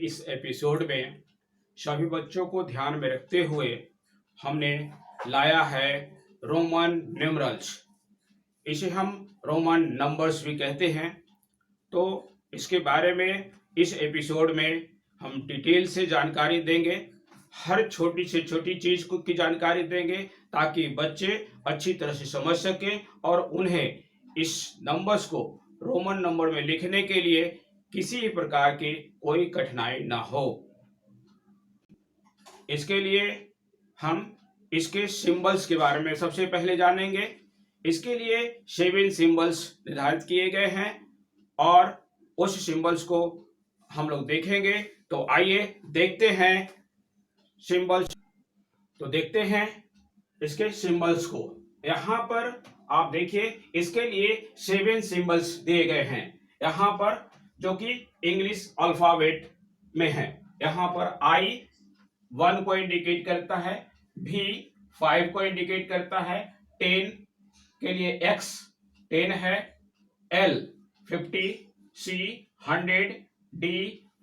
इस एपिसोड में सभी बच्चों को ध्यान में रखते हुए हमने लाया है रोमन न्यूमरल्स। इसे हम रोमन नंबर्स भी कहते हैं। तो इसके बारे में इस एपिसोड में हम डिटेल से जानकारी देंगे, हर छोटी से छोटी चीज की जानकारी देंगे ताकि बच्चे अच्छी तरह से समझ सकें और उन्हें इस नंबर्स को रोमन नंबर में लिखने के लिए किसी भी प्रकार की कोई कठिनाई ना हो। इसके लिए हम इसके सिंबल्स के बारे में सबसे पहले जानेंगे। इसके लिए 7 सिंबल्स निर्धारित किए गए हैं और उस सिंबल्स को हम लोग देखेंगे। तो आइए देखते हैं सिंबल्स। तो देखते हैं इसके सिंबल्स को। यहाँ पर आप देखिए, इसके लिए 7 सिंबल्स दिए गए हैं यहाँ पर, जो कि इंग्लिश अल्फाबेट में है। यहाँ पर I 1 को इंडिकेट करता है, V 5 को इंडिकेट करता है, 10 के लिए X 10 है, L 50, C 100, D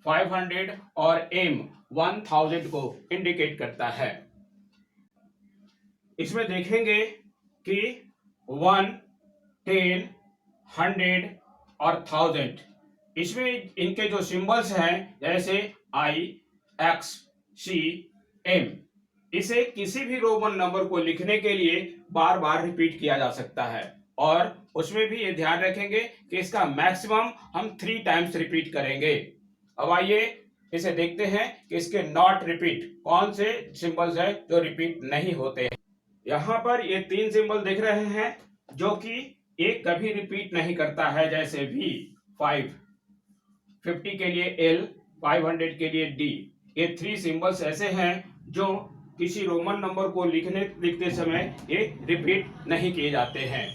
500 और M 1000 को इंडिकेट करता है। इसमें देखेंगे कि 1, 10, 100 और 1000, इसमें इनके जो सिंबल्स हैं जैसे I, X, C, M, इसे किसी भी रोमन नंबर को लिखने के लिए बार बार रिपीट किया जा सकता है और उसमें भी ये ध्यान रखेंगे कि इसका मैक्सिमम हम 3 टाइम्स रिपीट करेंगे। अब आइए इसे देखते हैं कि इसके नॉट रिपीट कौन से सिंबल्स हैं जो रिपीट नहीं होते हैं। यहाँ पर ये 3 सिंबल दिख रहे हैं जो कि एक कभी रिपीट नहीं करता है, जैसे V 5, 50 के लिए L, 500 के लिए D। ये 3 सिंबल्स ऐसे हैं जो किसी रोमन नंबर को लिखते समय ये रिपीट नहीं किए जाते हैं।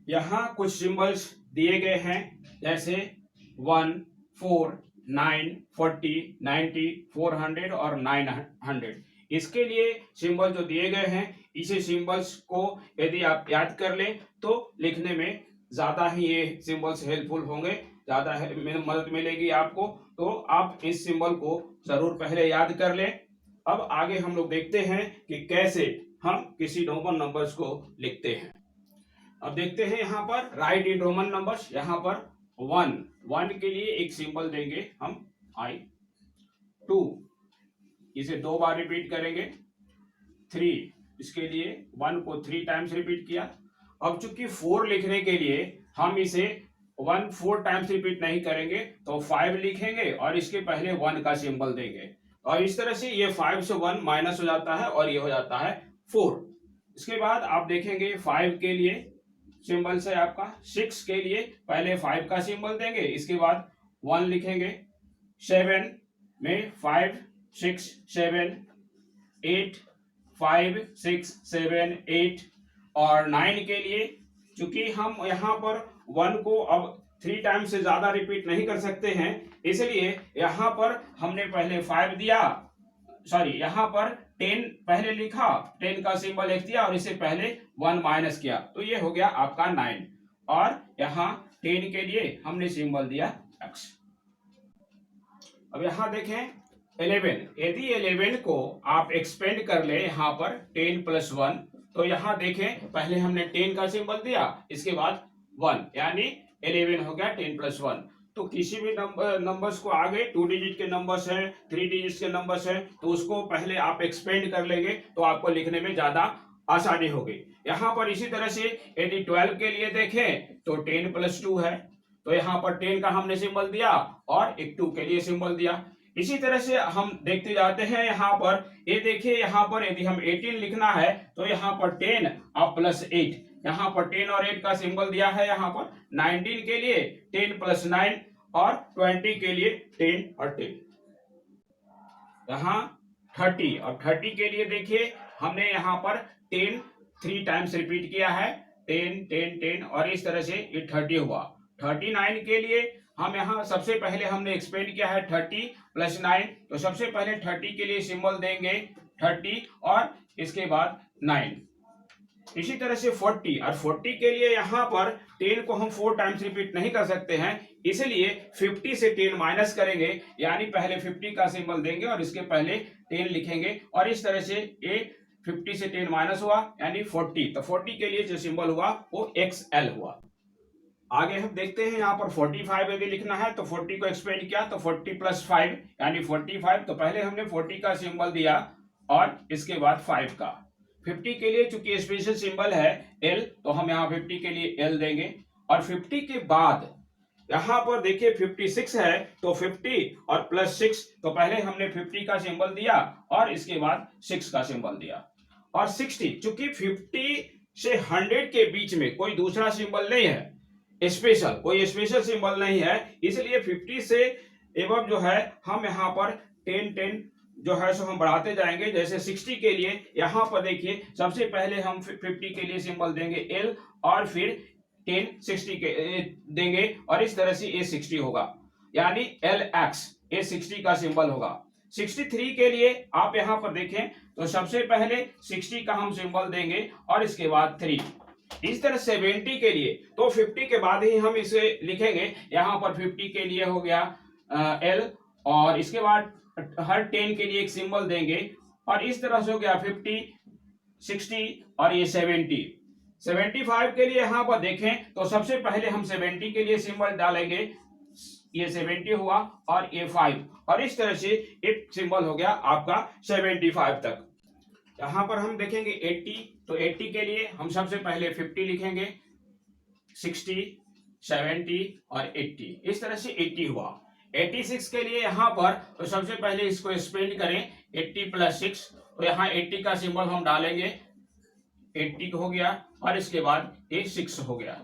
यहाँ कुछ सिंबल्स दिए गए हैं जैसे 1, 4, 9, 40, 90, 400 और 900। इसके लिए सिंबल जो दिए गए हैं, इसे सिंबल्स को यदि आप याद कर लें तो लिखने में ज्यादा ही ये सिंबल्स हेल्पफुल होंगे, ज्यादा मदद मिलेगी आपको। तो आप इस सिंबल को जरूर पहले याद कर लें। अब आगे हम लोग देखते हैं कि कैसे हम किसी रोमन नंबर्स को लिखते हैं। अब देखते हैं यहाँ पर राइट इन रोमन नंबर्स। यहाँ पर 1 के लिए एक सिंबल देंगे हम I, 2 इसे 2 बार रिपीट करेंगे, 3 इसके लिए 1 को 3 टाइम्स रिपीट किया। अब चूंकि 4 लिखने के लिए हम इसे 1 4 टाइम्स रिपीट नहीं करेंगे तो 5 लिखेंगे और इसके पहले 1 का सिंबल देंगे और इस तरह से ये 5 से 1 माइनस हो जाता है और ये हो जाता है 4। इसके बाद आप देखेंगे 5 के लिए सिंबल से आपका 6 के लिए पहले 5 का सिंबल देंगे, इसके बाद 1 लिखेंगे। 7 में 5 6 7, 8 5 6 7 8 और 9 के लिए चूंकि हम यहाँ पर 1 को अब 3 टाइम से ज्यादा रिपीट नहीं कर सकते हैं, इसलिए यहाँ पर हमने पहले 5 दिया, सॉरी यहाँ पर 10 पहले लिखा, 10 का सिंबल लिख दिया और इसे पहले 1 माइनस किया, तो ये हो गया आपका 9 और यहाँ 10 के लिए हमने सिंबल दिया X। अब यहाँ देखें 11, यदि 11 को आप एक्सपेंड कर ले यहाँ पर 10 + 1, तो यहाँ देखें पहले हमने 10 का सिंबल दिया, इसके बाद 1, यानी 11 हो गया 10 + 1। तो किसी भी नंबर्स को आगे 2 डिजिट के नंबर्स हैं, 3 डिजिट के नंबर्स हैं, तो उसको पहले आप एक्सपेंड कर लेंगे तो आपको लिखने में ज्यादा आसानी होगी। यहाँ पर इसी तरह से यदि 12 के लिए देखें तो 10 + 2 है, तो यहाँ पर 10 का हमने सिंबल दिया और एक 2 के लिए सिंबल दिया। इसी तरह से हम देखते जाते हैं। यहाँ पर ये देखिए, यहाँ पर यदि हम 18 लिखना है तो यहाँ पर 10 और +8, यहाँ पर 10 और 8 का सिंबल दिया है। यहाँ पर 19 के लिए 10 + 9 और 20 के लिए 10 और 10। यहाँ 30 और 30 के लिए देखिए हमने यहाँ पर 10 3 टाइम्स रिपीट किया है, 10 10 10 और इस तरह से ये 30 हुआ। 39 के लिए हम यहाँ सबसे पहले हमने एक्सपेंड किया है 30 + 9, तो सबसे पहले 30 के लिए सिंबल देंगे 30 और इसके बाद 9। इसी तरह से 40, और 40 के लिए यहाँ पर 10 को हम 4 टाइम्स रिपीट नहीं कर सकते हैं, इसलिए 50 से 10 माइनस करेंगे, यानी पहले 50 का सिंबल देंगे और इसके पहले 10 लिखेंगे, और इस तरह से ये 50 से 10 माइनस हुआ यानी 40। तो 40 के लिए जो सिंबल हुआ वो XL हुआ। आगे हम देखते हैं यहाँ पर 45 यदि लिखना है तो 40 को एक्सपेंड किया तो 40 प्लस 5 यानी 45। तो पहले हमने 40 का सिंबल दिया और इसके बाद 5 का। 50 के लिए चूंकि स्पेशल सिंबल है L, तो हम यहाँ 50 के लिए L देंगे, और 50 के बाद यहाँ पर देखिए 56 है तो 50 और प्लस 6, तो पहले हमने 50 का सिंबल दिया और इसके बाद 6 का सिंबल दिया। और 60, चूंकि 50 से 100 के बीच में कोई दूसरा सिंबल नहीं है, स्पेशल कोई स्पेशल सिंबल नहीं है, इसलिए 50 से एवं जो है हम यहाँ पर 10 जो है सो हम बढ़ाते जाएंगे। जैसे 60 के लिए यहाँ पर देखिए सबसे पहले हम 50 के लिए सिंबल देंगे L और फिर 10 60 के देंगे, और इस तरह से ये 60 होगा, यानी LX ये 60 का सिंबल होगा। 63 के लिए आप यहाँ पर देखें तो सबसे पहले 60 का हम सिंबल देंगे और इसके बाद 3। इस तरह 70 के लिए तो 50 के बाद ही हम इसे लिखेंगे। यहाँ पर 50 के लिए हो गया L, और इसके बाद हर 10 के लिए एक सिंबल देंगे, और इस तरह से हो गया 50, 60 और ये 70। 75 के लिए यहाँ पर देखें तो सबसे पहले हम 70 के लिए सिंबल डालेंगे, ये 70 हुआ और ये 5, और इस तरह से एक सिंबल हो गया आपका 75 तक। यहाँ पर हम देखेंगे 80, तो 80 के लिए हम सबसे पहले 50 लिखेंगे, 60, 70 और 80, इस तरह से 80 हुआ। 86 के लिए यहाँ पर तो सबसे पहले इसको स्पेंड करें, 80 प्लस 6, तो यहाँ 80 का सिंबल हम डालेंगे, 80 हो गया और इसके बाद ये 6 हो गया।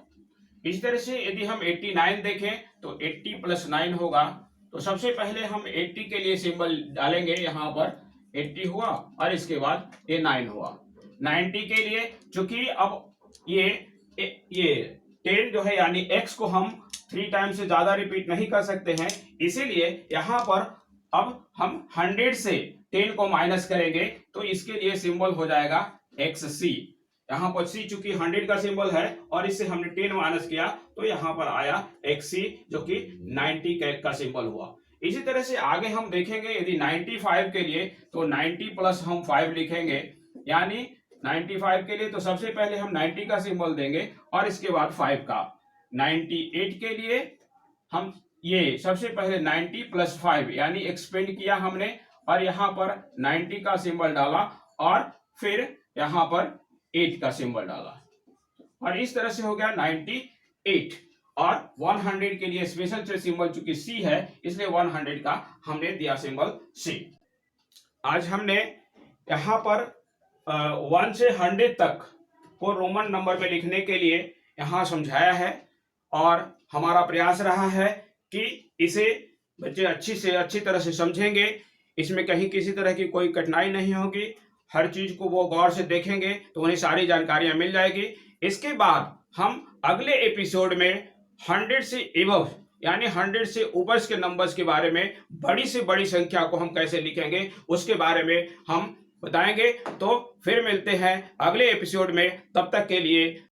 इस तरह से यदि हम 89 देखें तो 80 प्लस 9 होगा, तो सबसे पहले हम 80 के लिए सिंबल डालेंगे, यहाँ पर 80 हुआ और इसके बाद ये 9 हुआ। 90 के लिए चूंकि अब ये 10 जो है यानी x को हम 3 टाइम से ज्यादा रिपीट नहीं कर सकते हैं, इसीलिए यहाँ पर अब हम 100 से 10 को माइनस करेंगे, तो इसके लिए सिंबल हो जाएगा XC। यहाँ पर C चूंकि 100 का सिंबल है और इससे हमने 10 माइनस किया, तो यहाँ पर आया XC जो कि 90 का सिंबल हुआ। इसी तरह से आगे हम देखेंगे यदि 95 के लिए तो 90 प्लस हम 5 लिखेंगे, यानी 95 के लिए तो सबसे पहले हम 90 का सिंबल देंगे और इसके बाद 5 का। 98 के लिए हम ये सबसे पहले 90 प्लस 5 यानी एक्सपेंड किया हमने, और यहाँ पर 90 का सिंबल डाला और फिर यहाँ पर 8 का सिंबल डाला, और इस तरह से हो गया 98। और 100 के लिए स्पेशल सिंबल चूंकि C है, इसलिए 100 का हमने दिया सिंबल C। आज हमने यहाँ पर 1 से 100 तक को रोमन नंबर में लिखने के लिए यहाँ समझाया है, और हमारा प्रयास रहा है कि इसे बच्चे अच्छी से अच्छी तरह से समझेंगे, इसमें कहीं किसी तरह की कोई कठिनाई नहीं होगी, हर चीज को वो गौर से देखेंगे तो उन्हें सारी जानकारियां मिल जाएगी। इसके बाद हम अगले एपिसोड में 100 से एबव यानी 100 से ऊपर के नंबर्स के बारे में, बड़ी से बड़ी संख्या को हम कैसे लिखेंगे उसके बारे में हम बताएंगे। तो फिर मिलते हैं अगले एपिसोड में, तब तक के लिए